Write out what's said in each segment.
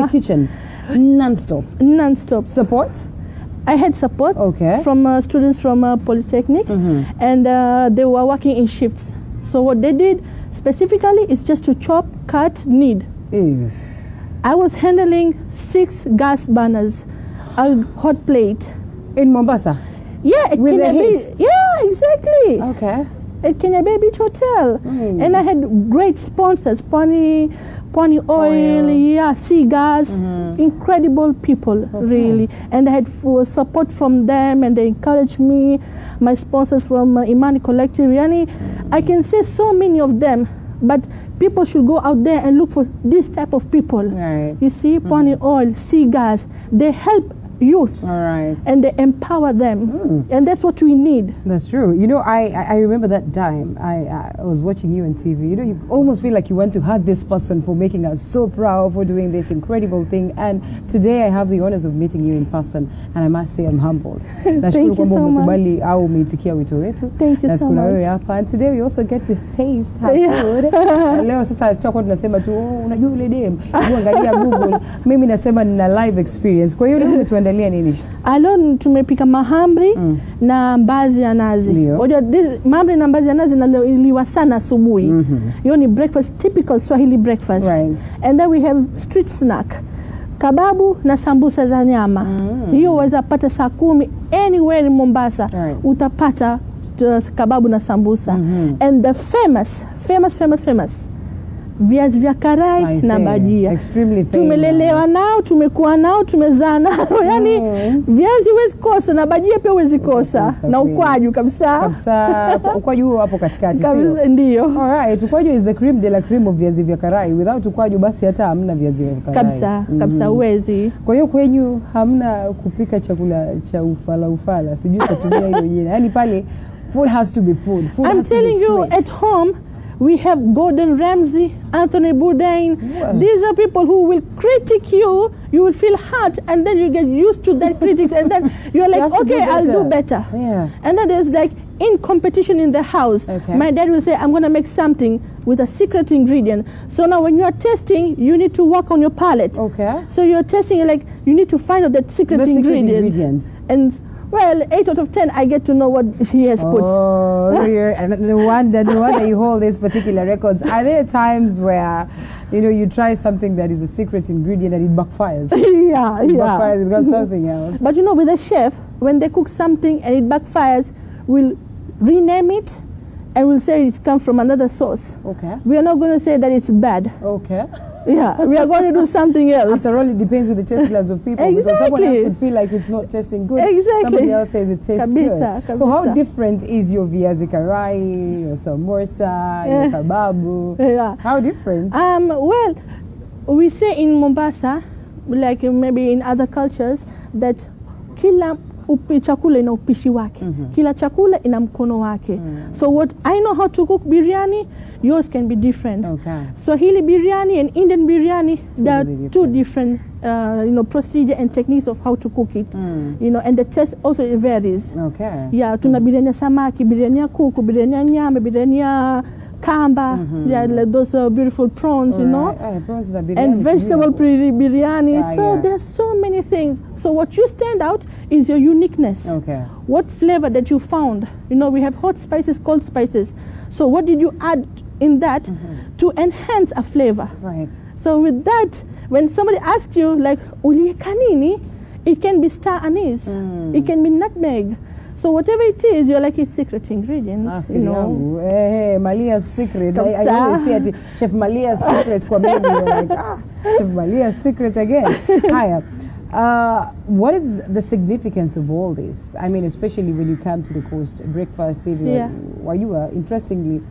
the kitchen non-stop? Non-stop. Support? I had support from students from Polytechnic, and they were working in shifts. So what they did specifically is just to chop, cut, knead. I was handling 6 gas burners, a hot plate. In Mombasa? Yeah, at with Kenya Beach. Yeah, exactly. Okay. At Kenya Bay Beach Hotel. And I had great sponsors, Pony Oil, yeah, Sea Gas, incredible people, really. And I had support from them, and they encouraged me. My sponsors from Imani Collective, yani, I can say so many of them, but people should go out there and look for this type of people. Right. You see, Pony Oil, Sea Gas, they help youth, and they empower them, and that's what we need. That's true. You know, I remember that time I was watching you on TV. You know, you almost feel like you want to hug this person for making us so proud, for doing this incredible thing. And today I have the honors of meeting you in person, and I must say I'm humbled. Thank you so much. Thank you so much. And today we also get to taste her food. Leo sasa tutakuwa tunasema tu unajua ile dem, angalia Google. Mimi nasema nina live experience. Kwa hiyo leo tuendelee nini? Alone tumepika mahamri na mbazi ya nazi. Unajua mahamri na mbazi ya nazi naliwa sana asubuhi. Hiyo ni breakfast, typical Swahili breakfast. And then we have street snack. Kababu na sambusa za nyama. Hiyo waweza pata saa 10 anywhere in Mombasa. Utapata kababu na sambusa. And the famous viazi vya karai na bajia. Extremely famous. Tumelelewa nao, tumekuwa nao, tumezaa nao. Yani viazi huwezi kosa na bajia pia huwezi kosa. Na ukwaju kabisa. Kabisa. Ukwaju hapo katikati sio? Ndio. Alright, ukwaju is the cream de la cream of viazi vya karai. Without ukwaju basi hata hamna viazi vya karai. Kabisa, kabisa huwezi. Kwa hiyo kwenyu hamna kupika chakula cha ufala. Sijui kutumia hiyo jina. Yani pale food has to be food. I'm telling you, at home we have Gordon Ramsay, Anthony Bourdain. These are people who will critique you. You will feel hurt, and then you get used to that critics, and then you're like, okay, I'll do better. And then there's like in competition in the house. My dad will say, I'm going to make something with a secret ingredient. So now when you are testing, you need to work on your palate. So you're testing, you're like, you need to find out that secret ingredient. And well, 8 out of 10, I get to know what he has put. Oh, and no wonder you hold these particular records. Are there times where, you know, you try something that is a secret ingredient and it backfires? It backfires because something else. But you know, with a chef, when they cook something and it backfires, we'll rename it and we'll say it's come from another source. We are not going to say that it's bad. We are going to do something else. After all, it depends with the taste buds of people. Because someone else would feel like it's not tasting good. Somebody else says it tastes good. So how different is your viazi karai, your samosa, your kababu? How different? Well, we say in Mombasa, like maybe in other cultures, that kila chakula ina upishi wake. Kila chakula ina mkono wake. So what I know how to cook biryani, yours can be different. Swahili biryani and Indian biryani, there are two different procedure and techniques of how to cook it. You know, and the taste also varies. Tuna biryani ya samaki, biryani ya kuku, biryani ya nyama, biryani ya kamba, like those beautiful prawns, you know, and vegetable biryani. So there's so many things. So what you stand out is your uniqueness. What flavor that you found. You know, we have hot spices, cold spices. So what did you add in that to enhance a flavor? So with that, when somebody asks you like ulieka nini, it can be star anise, it can be nutmeg. So whatever it is, you're like, it's secret ingredients, you know. Maliha's secret. I always see it, Chef Maliha's secret. You're like, Chef Maliha's secret again. Hiya. What is the significance of all this? I mean, especially when you come to the coast, breakfast, while you are, interestingly,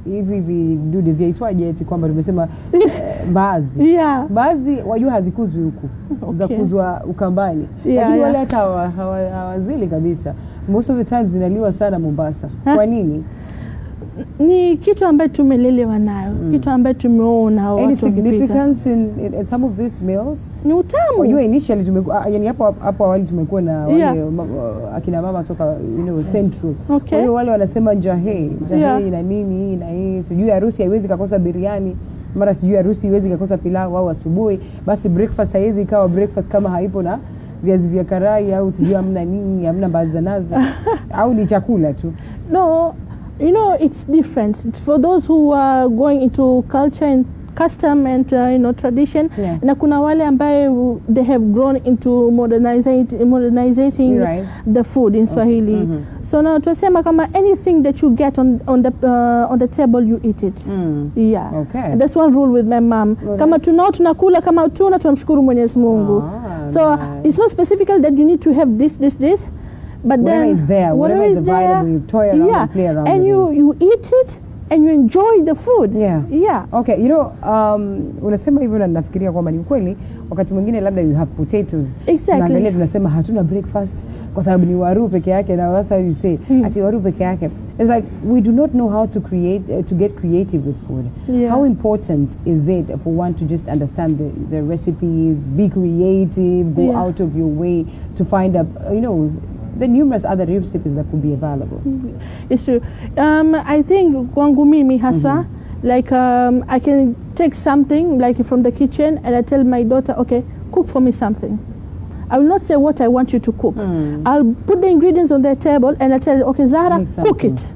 if we do the vyaitwaje eti kwamba tumesema baadhi. Baadhi wajua hazikuzwi huku. Zakuzwa Ukambani. Lakini wale hata hawazili kabisa. Most of the times zinaliwa sana Mombasa. Kwa nini? Ni kitu ambacho tumelelewa nayo, kitu ambacho tumeona watu. Any significance in some of these meals? Ni utamu. Wajua initially tumekuwa, yani hapo awali tumekuwa na wale akina mama toka Central. Kwa hiyo wale wanasema njahe ina nini, ina hii, sijui harusi haiwezi kukosa biriani. mara sijui harusi iwezi kukosa pilau au asubuhi, basi breakfast haiwezi ikawa breakfast kama haipo na viazi vya karai au sijui hamna nini, hamna mbaazi za nazi au ni chakula tu. No, you know, it's different for those who are going into culture and custom and tradition. Na kuna wale ambaye they have grown into modernizing right. the food in Swahili. So now tunasema kama anything that you get on the table you eat it. Yeah. Okay. And that's one rule with my mom. Kama tunakula kama tunamshukuru Mwenyezi Mungu. So nice. it's not specifically that you need to have this. But whatever then is there, whatever is available, you toy around and play around and with you eat it and you enjoy the food. Yeah. Okay, unasema hivyo na nafikiria kwamba ni kweli wakati mwingine labda you have potatoes. Exactly. Tunaangalia tunasema hatuna breakfast kwa sababu ni waru peke yake, na that's how you say ati waru peke yake. It's like we do not know how to get creative with food. How important is it for one to just understand the recipes, be creative, go out of your way to find the numerous other recipes that could be available? It's true. I think kwangu mimi haswa, like I can take something like from the kitchen and I tell my daughter, okay, cook for me something. I will not say what I want you to cook. I'll put the ingredients on the table and I tell her, okay, Zahra, cook it.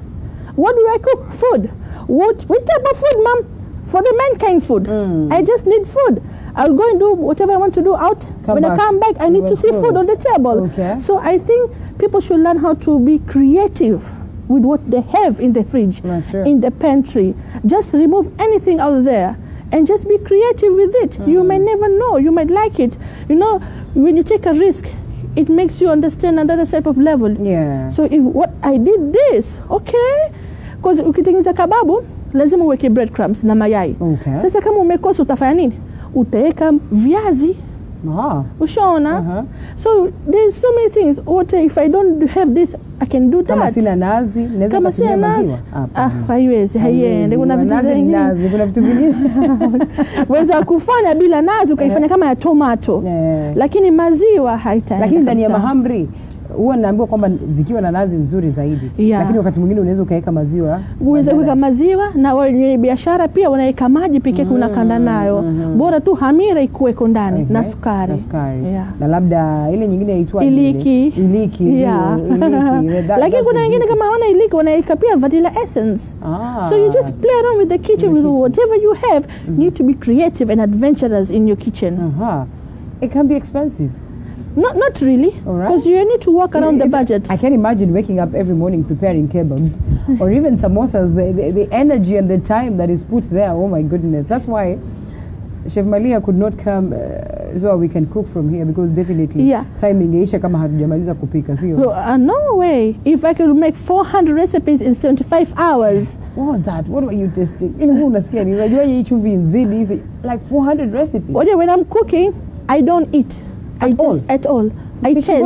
What do I cook? Food. What type of food, Mom? For the mankind food. I just need food. I'll go and do whatever I want to do out. When I come back, I need to see food on the table. Okay. So I think people should learn how to be creative with what they have in the fridge, in the pantry. Just remove anything out there and just be creative with it. You may never know. You might like it. When you take a risk, it makes you understand another type of level. Yeah. So if what I did this, okay, because ukitengeneza kababu lazima uweke breadcrumbs na mayai. Okay. Sasa kama umekosa utafanya nini? Utaweka viazi. Ushaona? So there's so many things. What if I don't have this, I can do that. Kama sina nazi, naweza kutumia maziwa. Haiwezi, haiende. Kuna vitu vingine. Kuna vitu vingine. Weza kufanya bila nazi ukaifanya kama ya tomato. Lakini maziwa haitaenda. Lakini ndani ya mahamri huwa naambiwa kwamba zikiwa na nazi nzuri zaidi. Lakini wakati mwingine unaweza ukaweka maziwa. Unaweza kuweka maziwa na wenye biashara pia wanaweka maji pekee unakanda nayo. Bora tu hamira ikuweko ndani na sukari. Na labda ile nyingine inaitwa iliki. Iliki. Lakini kuna wengine kama hawana iliki wanaweka pia vanilla essence. So you just play around with the kitchen with whatever you have. You need to be creative and adventurous in your kitchen. It can be expensive. Not really, because you need to work around the budget. I can imagine waking up every morning preparing kebabs or even samosas, the energy and the time that is put there. Oh my goodness. That's why Chef Maliha could not come so we can cook from here, because definitely time ingeisha kama hatujamaliza kupika, sio? No way. If I could make 400 recipes in 75 hours. What was that? What were you testing? Unasikia ni unajua hii chumvi nzidi hizi, like 400 recipes. When I'm cooking, I don't eat. At all. I taste.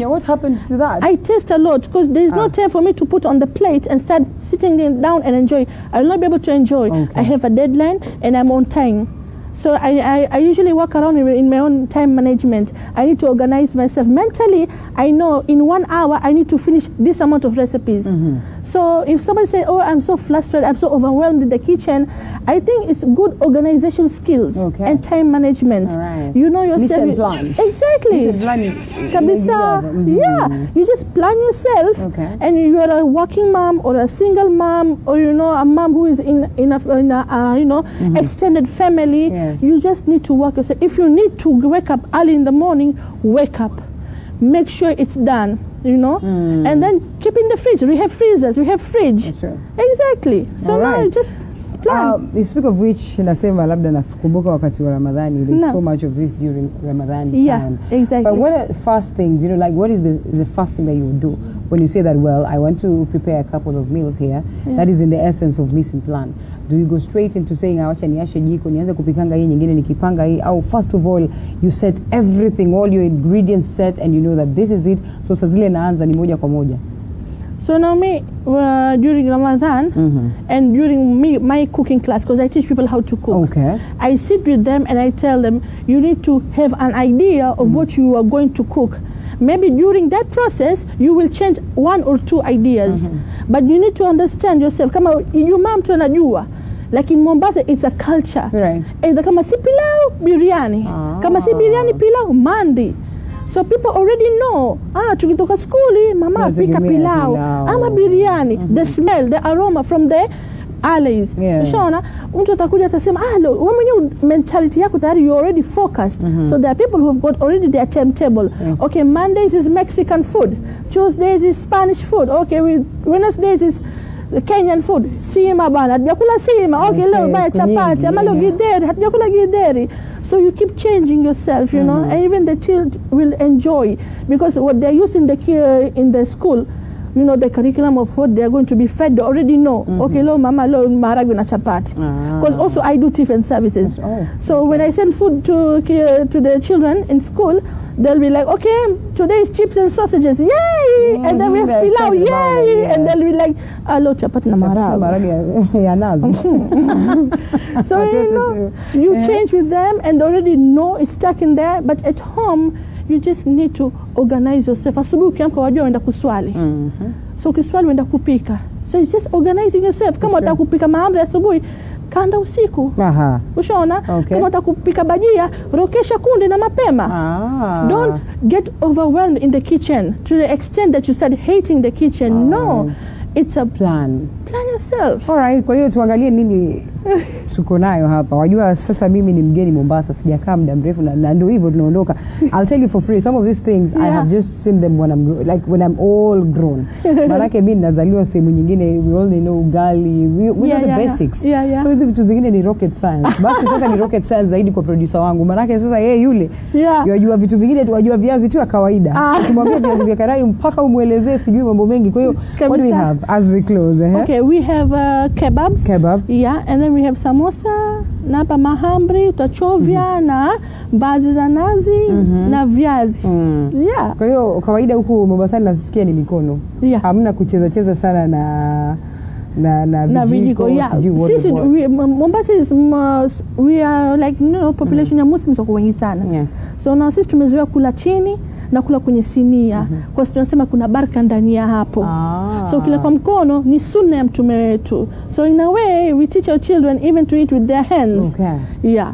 What happens to that? I taste a lot because there is no time for me to put on the plate and start sitting down and enjoy. I will not be able to enjoy. I have a deadline and I'm on time. So I usually work around in my own time management. I need to organize myself mentally. I know in 1 hour I need to finish this amount of recipes. So if somebody says, oh, I'm so flustered, I'm so overwhelmed in the kitchen, I think it's good organization skills and time management. You know yourself. Listen, plan. Exactly. Listen, plan. Yeah, you just plan yourself, and you are a working mom or a single mom, or a mom who is in a extended family. You just need to work yourself. If you need to wake up early in the morning, wake up. Make sure it's done, and then keep in the fridge. We have freezers, we have fridge. That's true. Exactly. So now you just plan. Speak of which, nasema labda nakumbuka wakati wa Ramadhani, there's so much of this during Ramadan time. Yeah, exactly. But what are the first things, like what is the first thing that you would do when you say that, well, I want to prepare a couple of meals here, that is in the essence of mission plan? Do you go straight into saying, awacha niashe jiko, nianze kupikanga hii nyingine nikipanga hii, au first of all, you set everything, all your ingredients set, and you know that this is it, so saa zile naanza ni moja kwa moja? So now during Ramadan and during my cooking class, because I teach people how to cook, I sit with them and I tell them, you need to have an idea of what you are going to cook. Maybe during that process, you will change 1 or 2 ideas. But you need to understand yourself. Kama your mom tu anajua, Like in Mombasa, it's a culture. Right. Either kama si pilau, biryani. Kama si biryani, pilau, mandi. So people already know, tukitoka skuli, mama pika pilau, ama biryani. The smell, the aroma from the alleys. Ushaona, mtu atakuja atasema, wewe mwenyewe mentality yako tayari you already focused. So there are people who have got already their timetable. Okay, Mondays is Mexican food. Tuesdays is Spanish food. Okay, Wednesdays is Kenyan food. Sima bana, hatujakula sima. Okay, leo baya chapati, ama leo githeri, hatujakula githeri. So you keep changing yourself, you know, and even the children will enjoy, because what they're used in the school, you know, the curriculum of what they're going to be fed, they already know. Okay, lo mama, lo maharagwe na chapati. Because also I do tiffin services. So when I send food to the children in school, they'll be like, okay, today is chips and sausages, yay! And then we have pilau, yay! And they'll be like, lo chapati na maharagwe ya nazi. So you know, you change with them and already know it's stuck in there. But at home, you just need to organize yourself. Asubuhi ukiamka wajua uenda kuswali. So ukiswali uenda kupika. So it's just organizing yourself. Kama unataka kupika mahamri asubuhi, kanda usiku. Ushaona? Kama unataka kupika bajia, rokesha kundi na mapema. Don't get overwhelmed in the kitchen to the extent that you start hating the kitchen. No. It's a plan. Plan yourself. All right, kwa hiyo tuangalie nini tuko nayo hapa. Wajua sasa mimi ni mgeni Mombasa, sijakaa muda mrefu na ndio hivyo tunaondoka. I'll tell you for free, some of these things I have just seen them when I'm all grown. Maanake mimi nazaliwa sehemu nyingine, we only know ugali, we know the basics. So hizi vitu zingine ni rocket science. Basi sasa ni rocket science zaidi kwa producer wangu. Maanake sasa yeye yule yajua vitu vingine tu, wajua viazi tu ya kawaida. Ukimwambia viazi vya karai mpaka umuelezee sijui mambo mengi. Kwa hiyo what do we have as we close? Okay, we have kebabs. Yeah, and then we have samosa, na hapa mahamri, utachovya na mbazi za nazi na viazi. Kwa hiyo kawaida huku Mombasa nasikia ni mikono. Hamna kucheza sana na vijiko. Sisi Mombasa is we are like, you know, population ya Muslims wako wengi sana. So na sisi tumezoea kula chini na kula kwenye sinia. Kwa sababu tunasema kuna baraka ndani ya hapo. So kila kwa mkono ni sunna ya mtume wetu. So in a way we teach our children even to eat with their hands.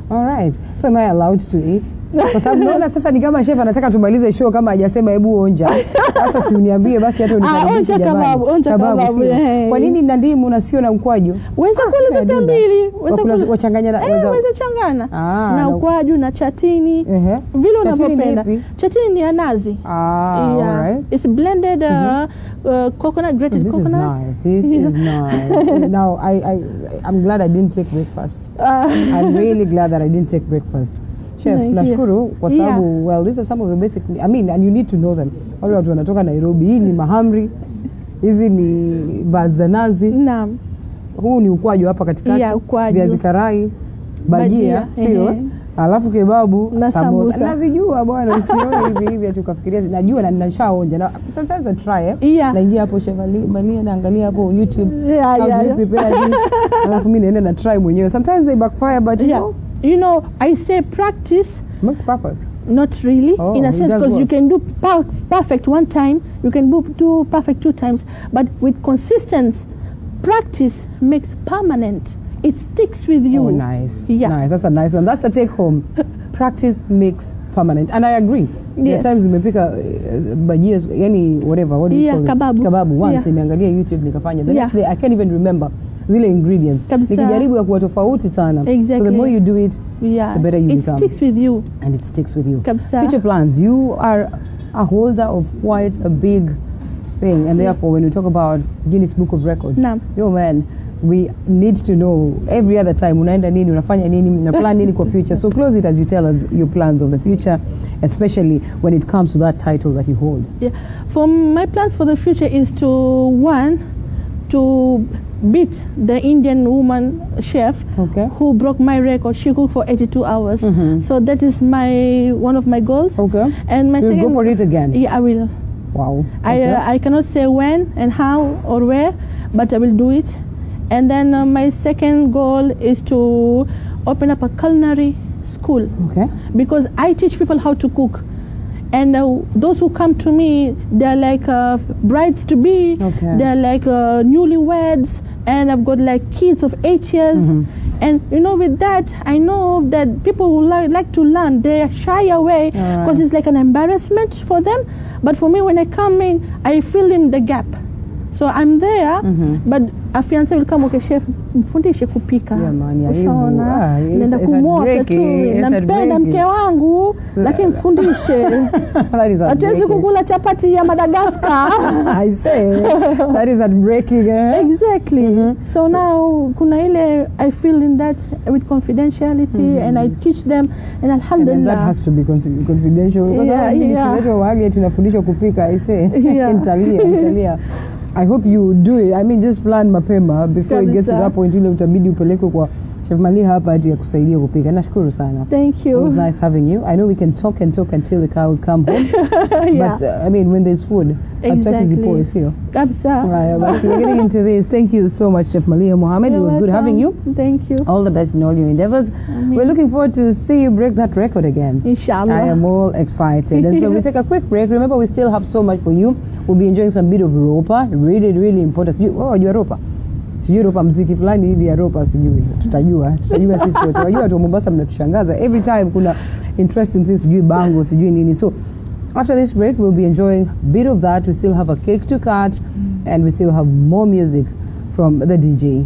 All right. So am I allowed to eat? Kwa sababu naona sasa ni kama chef anataka tumalize show kama hajasema hebu onja. Sasa si uniambie basi hata unikaribishe jamani. Onja kababu. Kwa nini na ndimu na sio na mkwaju? Weza kula zote mbili. Weza changanya weza changana. Na ukwaju na chatini. Vile unavyopenda. Chatini ni ya nazi. All right. It's blended coconut, grated coconut. This is nice. Now I'm glad I didn't take breakfast. I'm really glad that I didn't take breakfast. Chef, nashukuru kwa sababu well, these are some of the basic, I mean, and you need to know them. Wale watu wanatoka Nairobi, hii ni mahamri, hizi ni bazanazi. Naam. Huu ni ukwaju hapa katikati, viazi karai, bajia, sio? Alafu kebabu na samosa. Nazijua bwana, usione hivi ati ukafikiria najua na ninashaonja. Na sometimes I try naingia hapo Chef Maliha naangalia hapo YouTube how do you prepare this. Alafu mimi naenda na try mwenyewe. Sometimes they backfire, but you know, I say practice makes perfect. Not really, in a sense, because you can do perfect one time, you can do perfect 2 times, but with consistent practice makes permanent. It sticks with you. Oh, nice. Nice. That's a nice one. That's a take home. Practice makes permanent. And I agree. There are times umepika bajia, yani whatever, what do you call it? Kababu. Once nimeangalia YouTube nikafanya. The next day I can't even remember zile ingredients. Nikijaribu ya kuwa tofauti sana. Exactly. So the more you do it, the better you become. It sticks with you. And it sticks with you. Future plans. You are a holder of quite a big thing. And therefore, when we talk about Guinness Book of Records, yo man, we need to know every other time unaenda nini, unafanya nini, una plan nini kwa future. So close it as you tell us your plans of the future, especially when it comes to that title that you hold. For my plans for the future is to beat the Indian woman chef who broke my record. She cooked for 82 hours. So that is one of my goals. And my You'll go for it again? Yeah, I will. Wow. I cannot say when and how or where, but I will do it. And then my second goal is to open up a culinary school. Because I teach people how to cook. And those who come to me, they're like brides to be, they're like newlyweds, and I've got like kids of 8 years. And you know, with that, I know that people who like to learn, they shy away because it's like an embarrassment for them. But for me, when I come in, I fill in the gap. So I'm there, but a fiance will come, okay, chef, mfundishe kupika. Ushaona, nenda kumwosha tu, nampenda mke wangu, lakini mfundishe. Hatuwezi kukula chapati ya Madagascar. I say, that is heartbreaking. Exactly. So now, kuna ile, I feel in that with confidentiality, and I teach them, and alhamdulillah. And that has to be confidential. Tunafundishwa kupika, I say. Nitalia. I hope you do it. I mean, just plan mapema before it gets to that point ile utabidi upelekwe kwa Chef Maliha hapa ati akusaidia kupika. Nashukuru sana. Thank you. It was nice having you. I know we can talk and talk until the cows come home. But I mean, when there's food, exactly. Kabisa. Right, so we're getting into this. Thank you so much, Chef Maliha Mohammed. It was good having you. Thank you. All the best in all your endeavors. We're looking forward to see you break that record again. Inshallah. I am all excited. And so we take a quick break. Remember, we still have so much for you. We'll be enjoying some bit of ropa. Really, really important. Oh, you are ropa. Sijui ropa mziki fulani hivi ya ropa sijui. Tutajua sisi wote. Wajua watu wa Mombasa mnatushangaza. Every time kuna interesting things sijui bango sijui nini. So after this break we'll be enjoying a bit of that. We still have a cake to cut and we still have more music from the DJ.